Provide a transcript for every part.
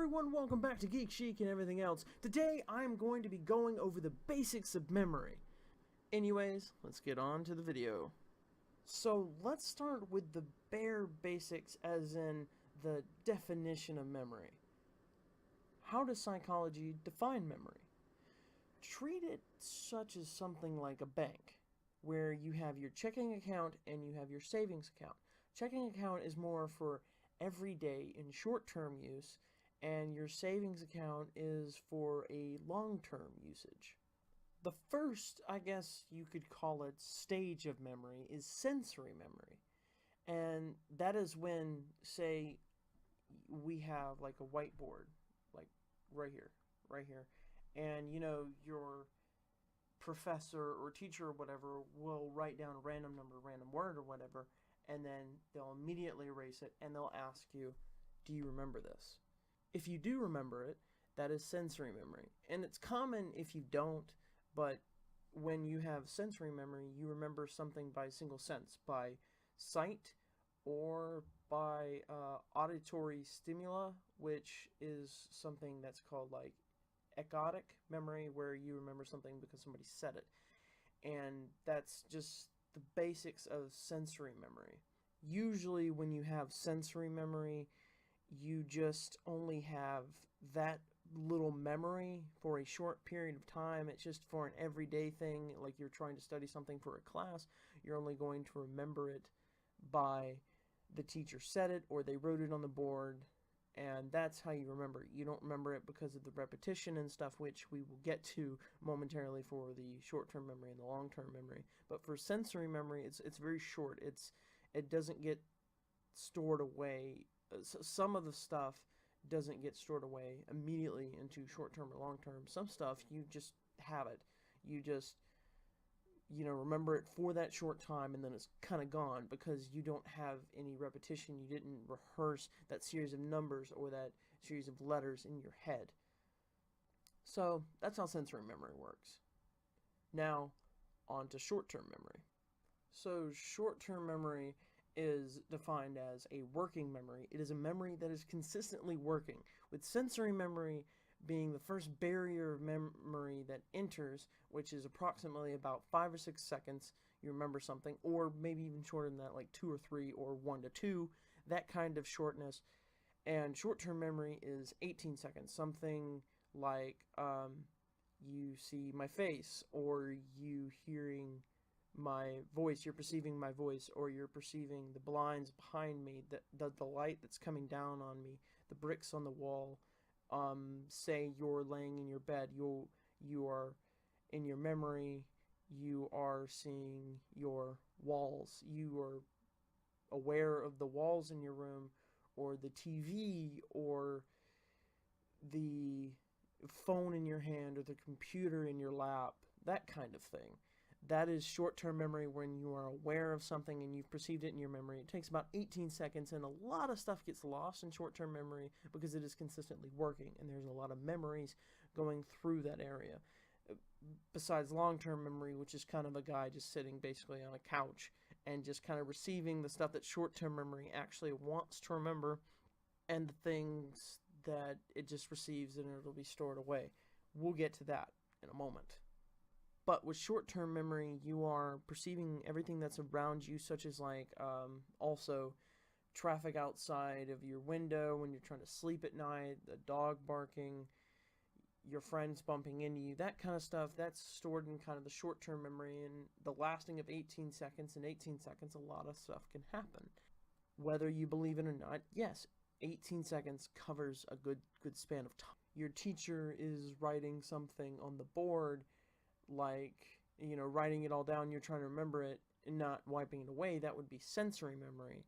everyone, welcome back to Geek, Sheek, and everything else. Today, I'm going to be going over the basics of memory. Anyways, let's get on to the video. So, let's start with the bare basics, as in the definition of memory. How does psychology define memory? Treat it such as something like a bank, where you have your checking account and you have your savings account. Checking account is more for everyday and short-term use, and your savings account is for a long-term usage. The first, I guess you could call it, stage of memory is sensory memory. And that is when, say, we have like a whiteboard, like right here, and your professor or teacher or whatever will write down a random number, random word or whatever, and then they'll immediately erase it and they'll ask you, do you remember this? If you do remember it, that is sensory memory. And it's common if you don't, but when you have sensory memory, you remember something by single sense, by sight or by auditory stimula, which is something that's called like episodic memory, where you remember something because somebody said it. And that's just the basics of sensory memory. Usually when you have sensory memory, you just only have that little memory for a short period of time. It's just for an everyday thing, like you're trying to study something for a class. You're only going to remember it by the teacher said it or they wrote it on the board, and that's how you remember it. You don't remember it because of the repetition and stuff, which we will get to momentarily for the short-term memory and the long-term memory. But for sensory memory, it's very short. It doesn't get stored away. Some of the stuff doesn't get stored away immediately into short-term or long-term. Some stuff, you just have it. You just, remember it for that short time, and then it's kind of gone because you don't have any repetition. You didn't rehearse that series of numbers or that series of letters in your head. So that's how sensory memory works. Now, on to short-term memory. So short-term memory is defined as a working memory. It is a memory that is consistently working, with sensory memory being the first barrier of memory that enters, which is approximately about 5 or 6 seconds. You remember something, or maybe even shorter than that, like 2 or 3 or 1 to 2, that kind of shortness. And short-term memory is 18 seconds, something like you see my face, or you hearing my voice, you're perceiving my voice, or you're perceiving the blinds behind me, the light that's coming down on me, the bricks on the wall. Say you're laying in your bed, you are in your memory, you are seeing your walls, you are aware of the walls in your room, or the TV, or the phone in your hand, or the computer in your lap, that kind of thing. That is short-term memory, when you are aware of something and you've perceived it in your memory. It takes about 18 seconds, and a lot of stuff gets lost in short-term memory because it is consistently working, and there's a lot of memories going through that area. Besides long-term memory, which is kind of a guy just sitting basically on a couch and just kind of receiving the stuff that short-term memory actually wants to remember, and the things that it just receives and it'll be stored away. We'll get to that in a moment. But with short-term memory, you are perceiving everything that's around you, such as like also traffic outside of your window when you're trying to sleep at night, the dog barking, your friends bumping into you, that kind of stuff. That's stored in kind of the short-term memory, and the lasting of 18 seconds. In 18 seconds, a lot of stuff can happen. Whether you believe it or not, yes, 18 seconds covers a good span of time. Your teacher is writing something on the board, like, writing it all down, you're trying to remember it and not wiping it away. That would be sensory memory.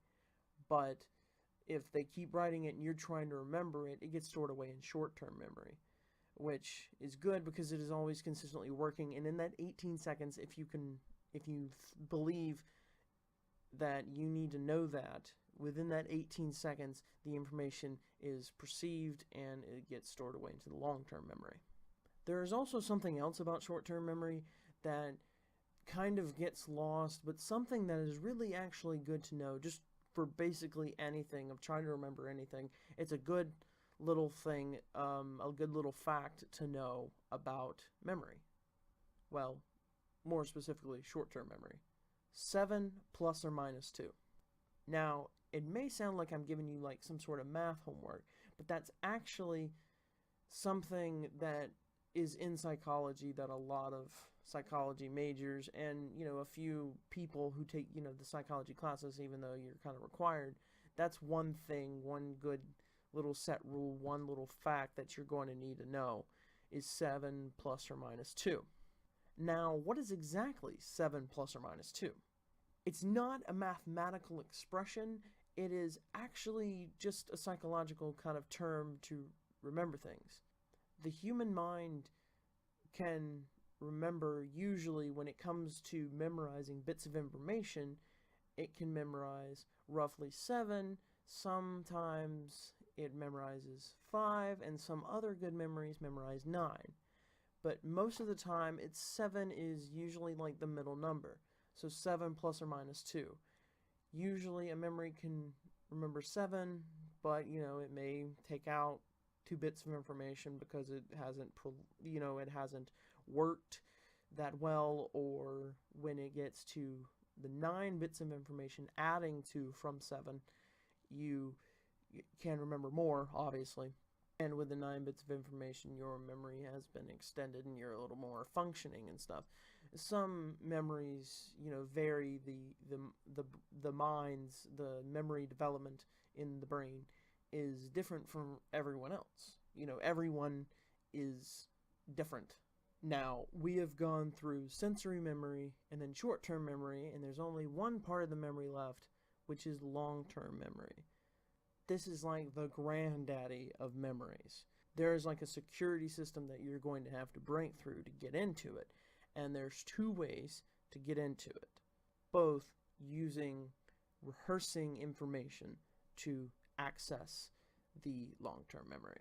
But if they keep writing it and you're trying to remember it, it gets stored away in short-term memory, which is good because it is always consistently working. And in that 18 seconds, if you believe that you need to know that, within that 18 seconds, the information is perceived and it gets stored away into the long-term memory. There is also something else about short-term memory that kind of gets lost, but something that is really actually good to know, just for basically anything, of trying to remember anything. It's a good little thing, a good little fact to know about memory. Well, more specifically, short-term memory. 7 plus or minus 2. Now, it may sound like I'm giving you like some sort of math homework, but that's actually something that is in psychology that a lot of psychology majors and, a few people who take, the psychology classes, even though you're kind of required, that's one thing, one good little set rule, one little fact that you're going to need to know is 7 plus or minus 2. Now, what is exactly 7 plus or minus 2? It's not a mathematical expression, it is actually just a psychological kind of term to remember things. The human mind can remember, usually when it comes to memorizing bits of information, it can memorize roughly 7, sometimes it memorizes 5, and some other good memories memorize 9. But most of the time, 7 is usually like the middle number. So 7 plus or minus 2. Usually a memory can remember 7, but, it may take out 2 bits of information because it hasn't, it hasn't worked that well, or when it gets to the 9 bits of information adding 2 from 7, you can remember more, obviously. And with the 9 bits of information, your memory has been extended and you're a little more functioning and stuff. Some memories, vary. The mind's, the memory development in the brain is different from everyone else. Everyone is different. Now, we have gone through sensory memory and then short-term memory, and there's only one part of the memory left, which is long-term memory. This is like the granddaddy of memories. There is like a security system that you're going to have to break through to get into it. And there's 2 ways to get into it. Both using rehearsing information to access the long-term memory.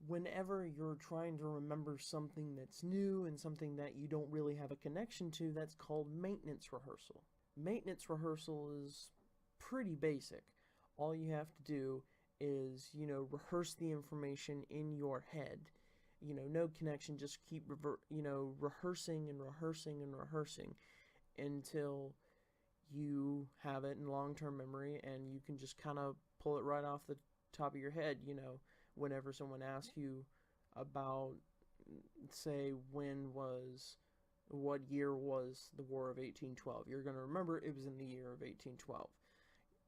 Whenever you're trying to remember something that's new and something that you don't really have a connection to, that's called maintenance rehearsal. Maintenance rehearsal is pretty basic. All you have to do is, rehearse the information in your head. No connection, just keep, rehearsing and rehearsing and rehearsing until you have it in long-term memory and you can just kind of pull it right off the top of your head, whenever someone asks you about, say, what year was the War of 1812. You're going to remember it was in the year of 1812.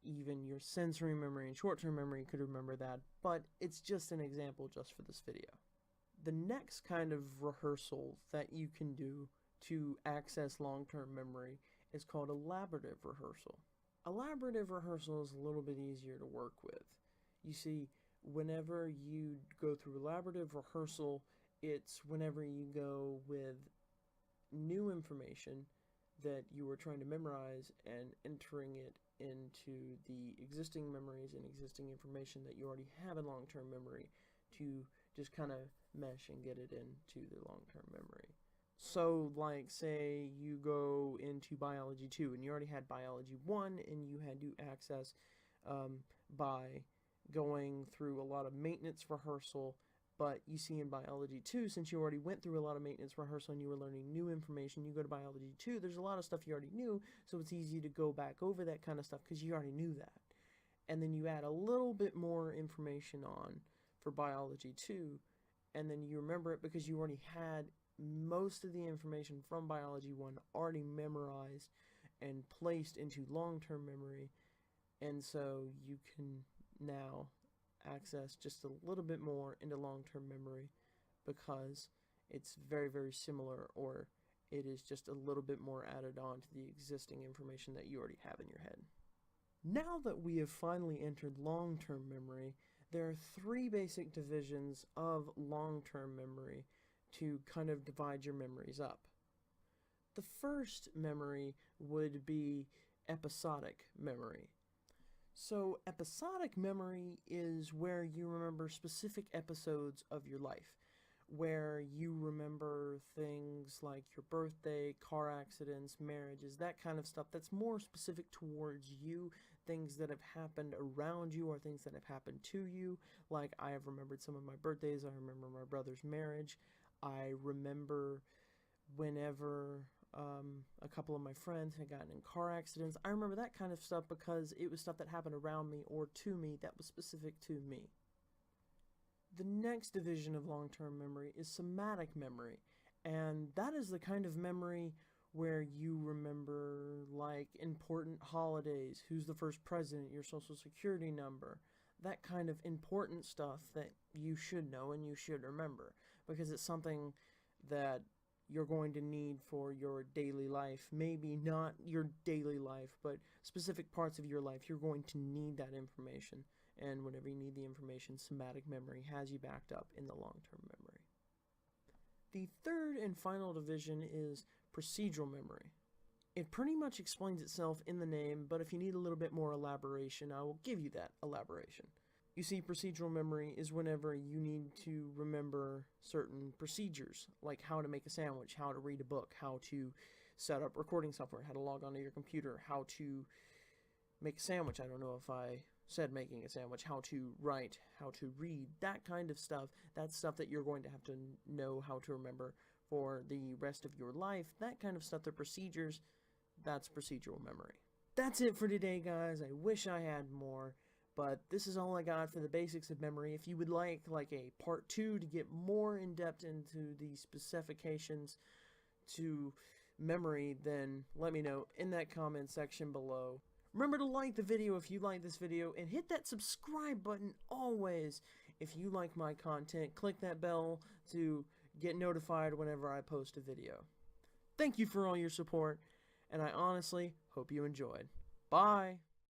Even your sensory memory and short-term memory could remember that, but it's just an example just for this video. The next kind of rehearsal that you can do to access long-term memory is called elaborative rehearsal. Elaborative rehearsal is a little bit easier to work with. You see, whenever you go through elaborative rehearsal, it's whenever you go with new information that you were trying to memorize and entering it into the existing memories and existing information that you already have in long-term memory to just kind of mesh and get it into the long-term memory. So, like, say you go into Biology 2 and you already had Biology 1 and you had to access by going through a lot of maintenance rehearsal, but you see in Biology 2, since you already went through a lot of maintenance rehearsal and you were learning new information, you go to Biology 2, there's a lot of stuff you already knew, so it's easy to go back over that kind of stuff because you already knew that. And then you add a little bit more information on for Biology 2, and then you remember it because you already had most of the information from Biology 1 already memorized and placed into long-term memory, and so you can now access just a little bit more into long-term memory because it's very, very similar, or it is just a little bit more added on to the existing information that you already have in your head. Now that we have finally entered long-term memory, there are 3 basic divisions of long-term memory to kind of divide your memories up. The first memory would be episodic memory. So episodic memory is where you remember specific episodes of your life, where you remember things like your birthday, car accidents, marriages, that kind of stuff that's more specific towards you things that have happened around you or things that have happened to you. Like, I have remembered some of my birthdays. I remember my brother's marriage. I remember whenever a couple of my friends had gotten in car accidents. I remember that kind of stuff because it was stuff that happened around me or to me that was specific to me. The next division of long-term memory is somatic memory, and that is the kind of memory where you remember, like, important holidays, who's the first president, your social security number, that kind of important stuff that you should know and you should remember, because it's something that you're going to need for your daily life. Maybe not your daily life, but specific parts of your life, you're going to need that information. And whenever you need the information, somatic memory has you backed up in the long-term memory. The third and final division is procedural memory. It pretty much explains itself in the name, but if you need a little bit more elaboration, I will give you that elaboration. You see, procedural memory is whenever you need to remember certain procedures, like how to make a sandwich, how to read a book, how to set up recording software, how to log onto your computer, how to make a sandwich. I don't know if I said making a sandwich, how to write, how to read, that kind of stuff. That's stuff that you're going to have to know how to remember for the rest of your life. That kind of stuff, the procedures, that's procedural memory. That's it for today, guys. I wish I had more, but this is all I got for the basics of memory. If you would like a part 2 to get more in depth into the specifications to memory, then let me know in that comment section below. Remember to like the video if you like this video, and hit that subscribe button always if you like my content. Click that bell to get notified whenever I post a video. Thank you for all your support, and I honestly hope you enjoyed. Bye!